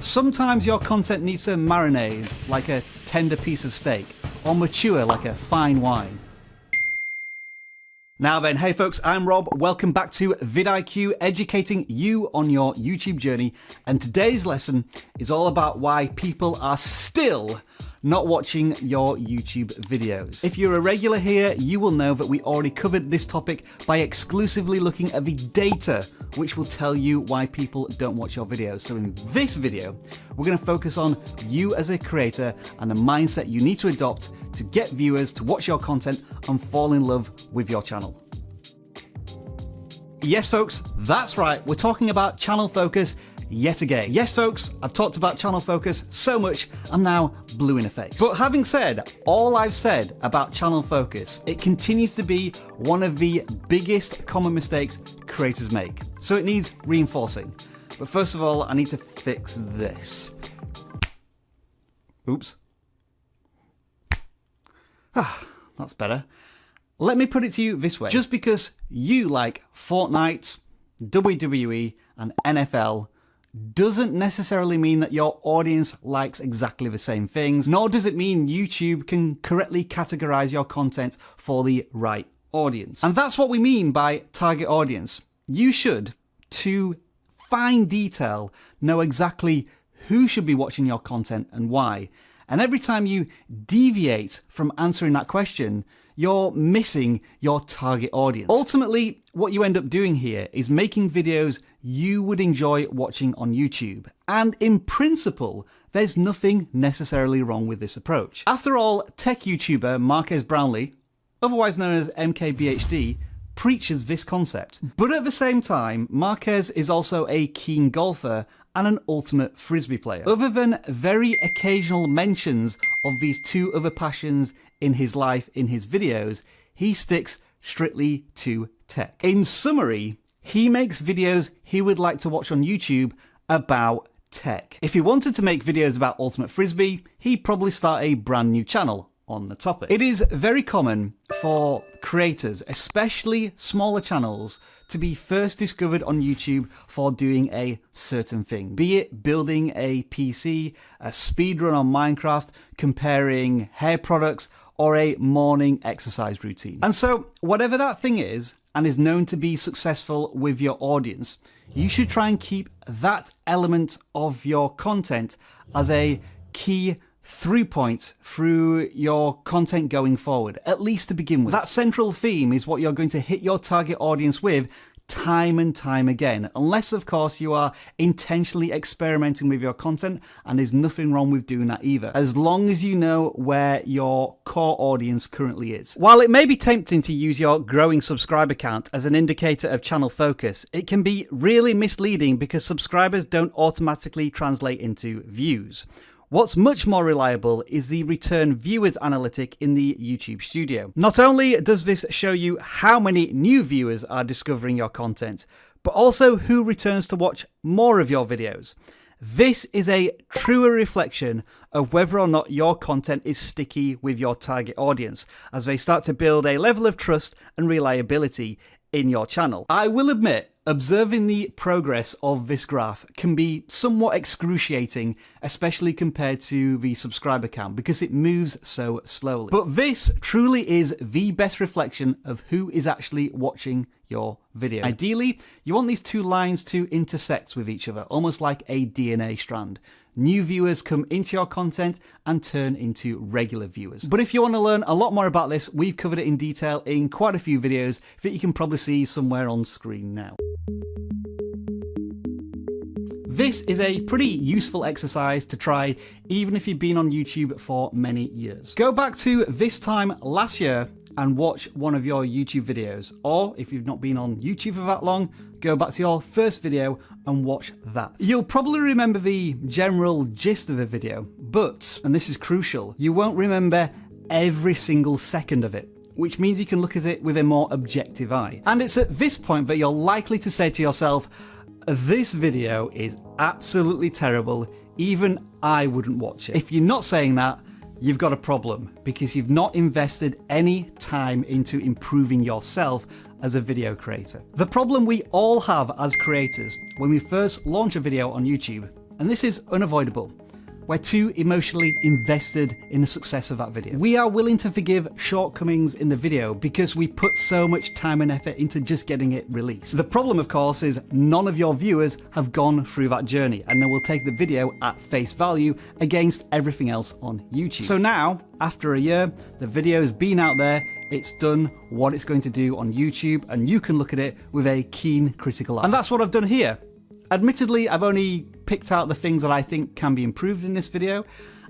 Sometimes your content needs to marinate like a tender piece of steak, or mature like a fine wine. Now then, hey folks, I'm Rob. Welcome back to vidIQ, educating you on your YouTube journey. And today's lesson is all about why people are still not watching your YouTube videos. If you're a regular here, you will know that we already covered this topic by exclusively looking at the data, which will tell you why people don't watch your videos. So in this video, we're going to focus on you as a creator and the mindset you need to adopt to get viewers to watch your content and fall in love with your channel. Yes, folks, that's right. We're talking about channel focus yet again. Yes, folks, I've talked about channel focus so much, I'm now blue in the face. But having said all I've said about channel focus, it continues to be one of the biggest common mistakes creators make. So it needs reinforcing. But first of all, I need to fix this. Oops. That's better. Let me put it to you this way. Just because you like Fortnite, WWE, and NFL doesn't necessarily mean that your audience likes exactly the same things, nor does it mean YouTube can correctly categorize your content for the right audience. And that's what we mean by target audience. You should, to fine detail, know exactly who should be watching your content and why. And every time you deviate from answering that question, you're missing your target audience. Ultimately, what you end up doing here is making videos you would enjoy watching on YouTube. And in principle, there's nothing necessarily wrong with this approach. After all, tech YouTuber Marques Brownlee, otherwise known as MKBHD, preaches this concept. But at the same time, Marques is also a keen golfer and an ultimate frisbee player. Other than very occasional mentions of these two other passions in his life in his videos, he sticks strictly to tech. In summary, he makes videos he would like to watch on YouTube about tech. If he wanted to make videos about ultimate frisbee, he'd probably start a brand new channel on the topic. It is very common for creators, especially smaller channels, to be first discovered on YouTube for doing a certain thing, be it building a PC, a speedrun on Minecraft, comparing hair products, or a morning exercise routine. And so whatever that thing is, and is known to be successful with your audience, you should try and keep that element of your content as a key through point through your content going forward, at least to begin with. That central theme is what you're going to hit your target audience with time and time again, unless of course you are intentionally experimenting with your content, and there's nothing wrong with doing that either, as long as you know where your core audience currently is. While it may be tempting to use your growing subscriber count as an indicator of channel focus, it can be really misleading because subscribers don't automatically translate into views. What's much more reliable is the return viewers analytic in the YouTube Studio. Not only does this show you how many new viewers are discovering your content, but also who returns to watch more of your videos. This is a truer reflection of whether or not your content is sticky with your target audience, as they start to build a level of trust and reliability in your channel. I will admit, observing the progress of this graph can be somewhat excruciating, especially compared to the subscriber count, because it moves so slowly. But this truly is the best reflection of who is actually watching your video. Ideally, you want these two lines to intersect with each other, almost like a DNA strand. New viewers come into your content and turn into regular viewers. But if you want to learn a lot more about this, we've covered it in detail in quite a few videos that you can probably see somewhere on screen now. This is a pretty useful exercise to try even if you've been on YouTube for many years. Go back to this time last year and watch one of your YouTube videos, or if you've not been on YouTube for that long, go back to your first video and watch that. You'll probably remember the general gist of the video, but, and this is crucial, you won't remember every single second of it, which means you can look at it with a more objective eye. And it's at this point that you're likely to say to yourself, this video is absolutely terrible, even I wouldn't watch it. If you're not saying that, you've got a problem, because you've not invested any time into improving yourself as a video creator. The problem we all have as creators when we first launch a video on YouTube and this is unavoidable. We're too emotionally invested in the success of that video. We are willing to forgive shortcomings in the video because we put so much time and effort into just getting it released. The problem, of course, is none of your viewers have gone through that journey, and they will take the video at face value against everything else on YouTube. So now, after a year, the video's been out there, it's done what it's going to do on YouTube, and you can look at it with a keen critical eye. And that's what I've done here. Admittedly, I've only picked out the things that I think can be improved in this video,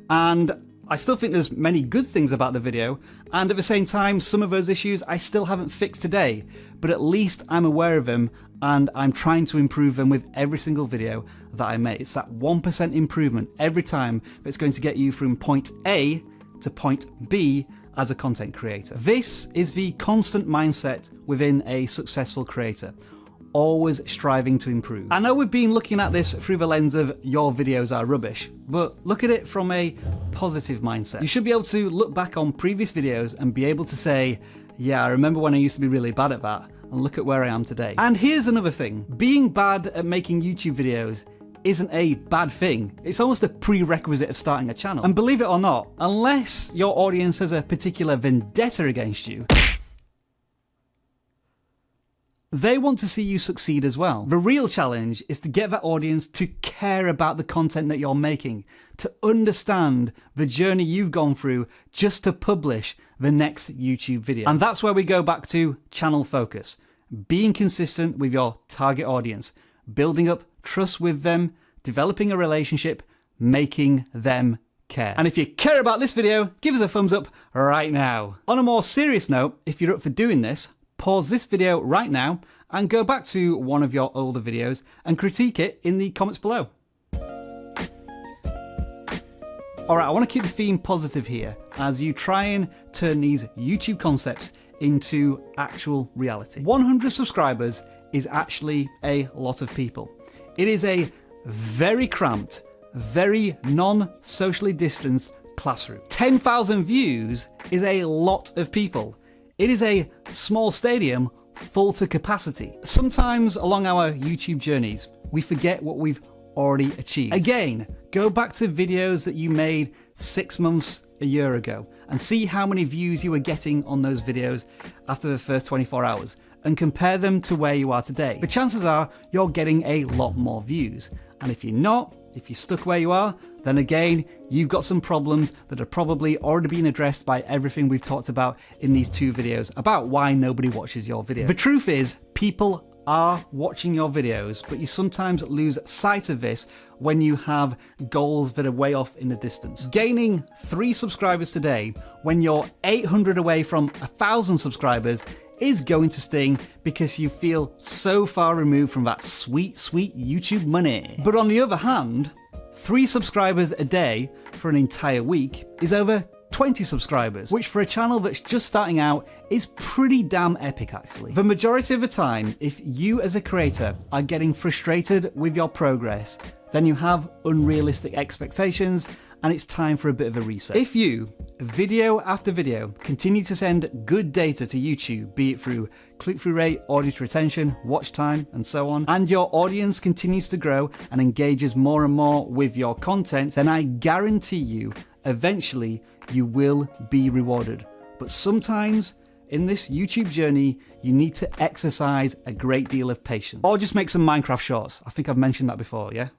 and I still think there's many good things about the video, and at the same time, some of those issues I still haven't fixed today, but at least I'm aware of them, and I'm trying to improve them with every single video that I make. It's that 1% improvement every time that's going to get you from point A to point B as a content creator. This is the constant mindset within a successful creator. Always striving to improve. I know we've been looking at this through the lens of your videos are rubbish, but look at it from a positive mindset. You should be able to look back on previous videos and be able to say, yeah, I remember when I used to be really bad at that, and look at where I am today. And here's another thing. Being bad at making YouTube videos isn't a bad thing. It's almost a prerequisite of starting a channel. And believe it or not, unless your audience has a particular vendetta against you, they want to see you succeed as well. The real challenge is to get that audience to care about the content that you're making, to understand the journey you've gone through just to publish the next YouTube video. And that's where we go back to channel focus, being consistent with your target audience, building up trust with them, developing a relationship, making them care. And if you care about this video, give us a thumbs up right now. On a more serious note, if you're up for doing this, pause this video right now and go back to one of your older videos and critique it in the comments below. Alright, I want to keep the theme positive here as you try and turn these YouTube concepts into actual reality. 100 subscribers is actually a lot of people. It is a very cramped, very non-socially distanced classroom. 10,000 views is a lot of people. It is a small stadium full to capacity. Sometimes along our YouTube journeys, we forget what we've already achieved. Again, go back to videos that you made 6 months, a year ago, and see how many views you were getting on those videos after the first 24 hours, and compare them to where you are today. The chances are you're getting a lot more views. And if you're not, if you're stuck where you are, then again, you've got some problems that are probably already been addressed by everything we've talked about in these 2 videos about why nobody watches your video. The truth is, people are watching your videos, but you sometimes lose sight of this when you have goals that are way off in the distance. Gaining 3 subscribers today when you're 800 away from 1,000 subscribers is going to sting because you feel so far removed from that sweet, sweet YouTube money. But on the other hand, 3 subscribers a day for an entire week is over 20 subscribers, which for a channel that's just starting out is pretty damn epic actually. The majority of the time, if you as a creator are getting frustrated with your progress, then you have unrealistic expectations and it's time for a bit of a reset. If you, video after video, continue to send good data to YouTube, be it through click-through rate, audience retention, watch time, and so on, and your audience continues to grow and engages more and more with your content, then I guarantee you, eventually, you will be rewarded. But sometimes, in this YouTube journey, you need to exercise a great deal of patience. Or just make some Minecraft shorts. I think I've mentioned that before, yeah?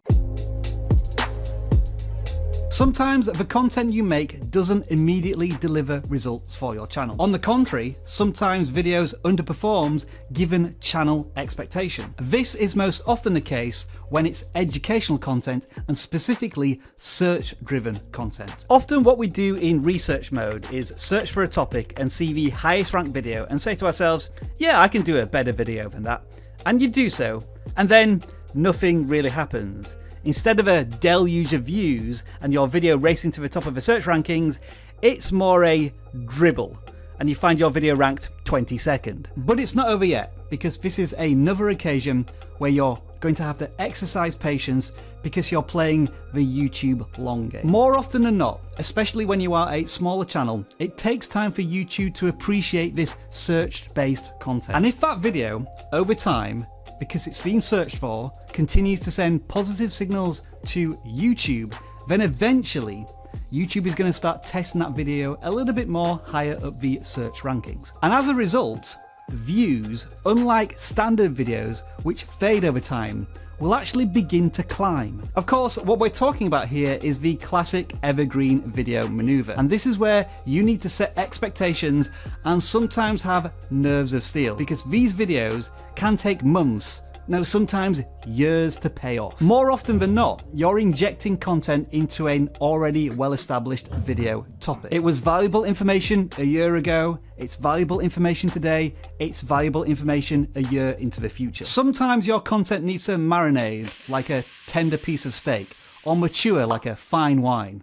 Sometimes the content you make doesn't immediately deliver results for your channel. On the contrary, sometimes videos underperforms given channel expectation. This is most often the case when it's educational content and specifically search-driven content. Often what we do in research mode is search for a topic and see the highest ranked video and say to ourselves, yeah, I can do a better video than that. And you do so, and then nothing really happens. Instead of a deluge of views and your video racing to the top of the search rankings, it's more a dribble and you find your video ranked 22nd. But it's not over yet, because this is another occasion where you're going to have to exercise patience because you're playing the YouTube long game. More often than not, especially when you are a smaller channel, it takes time for YouTube to appreciate this search-based content. And if that video, over time, because it's been searched for, continues to send positive signals to YouTube, then eventually YouTube is going to start testing that video a little bit more higher up the search rankings. And as a result, views, unlike standard videos which fade over time, will actually begin to climb. Of course, what we're talking about here is the classic evergreen video maneuver. And this is where you need to set expectations and sometimes have nerves of steel, because these videos can take months, no, sometimes years to pay off. More often than not, you're injecting content into an already well-established video topic. It was valuable information a year ago, it's valuable information today, it's valuable information a year into the future. Sometimes your content needs to marinate like a tender piece of steak, or mature like a fine wine.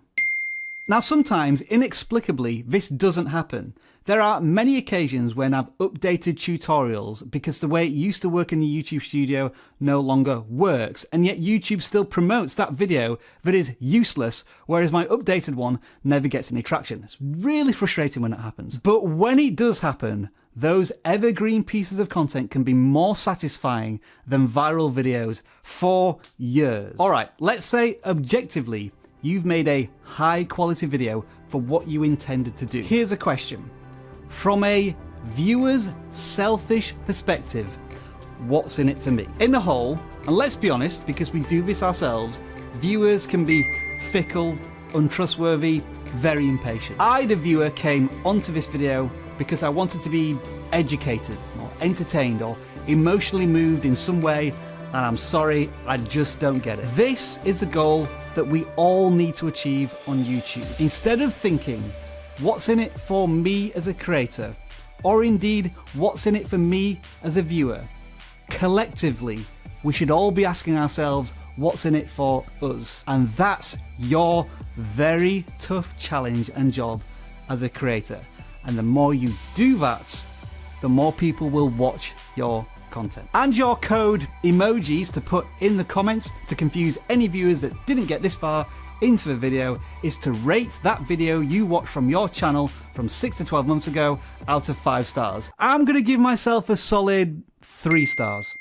Now sometimes, inexplicably, this doesn't happen. There are many occasions when I've updated tutorials because the way it used to work in the YouTube studio no longer works, and yet YouTube still promotes that video that is useless, whereas my updated one never gets any traction. It's really frustrating when it happens. But when it does happen, those evergreen pieces of content can be more satisfying than viral videos for years. Alright, let's say objectively, you've made a high quality video for what you intended to do. Here's a question. From a viewer's selfish perspective, what's in it for me? In the whole, and let's be honest, because we do this ourselves, viewers can be fickle, untrustworthy, very impatient. I, the viewer, came onto this video because I wanted to be educated or entertained or emotionally moved in some way, and I'm sorry, I just don't get it. This is a goal that we all need to achieve on YouTube. Instead of thinking, what's in it for me as a creator, or indeed, what's in it for me as a viewer, collectively, we should all be asking ourselves, what's in it for us? And that's your very tough challenge and job as a creator. And the more you do that, the more people will watch your content. And your code emojis to put in the comments to confuse any viewers that didn't get this far into the video is to rate that video you watched from your channel from 6 to 12 months ago out of 5 stars. I'm gonna give myself a solid 3 stars.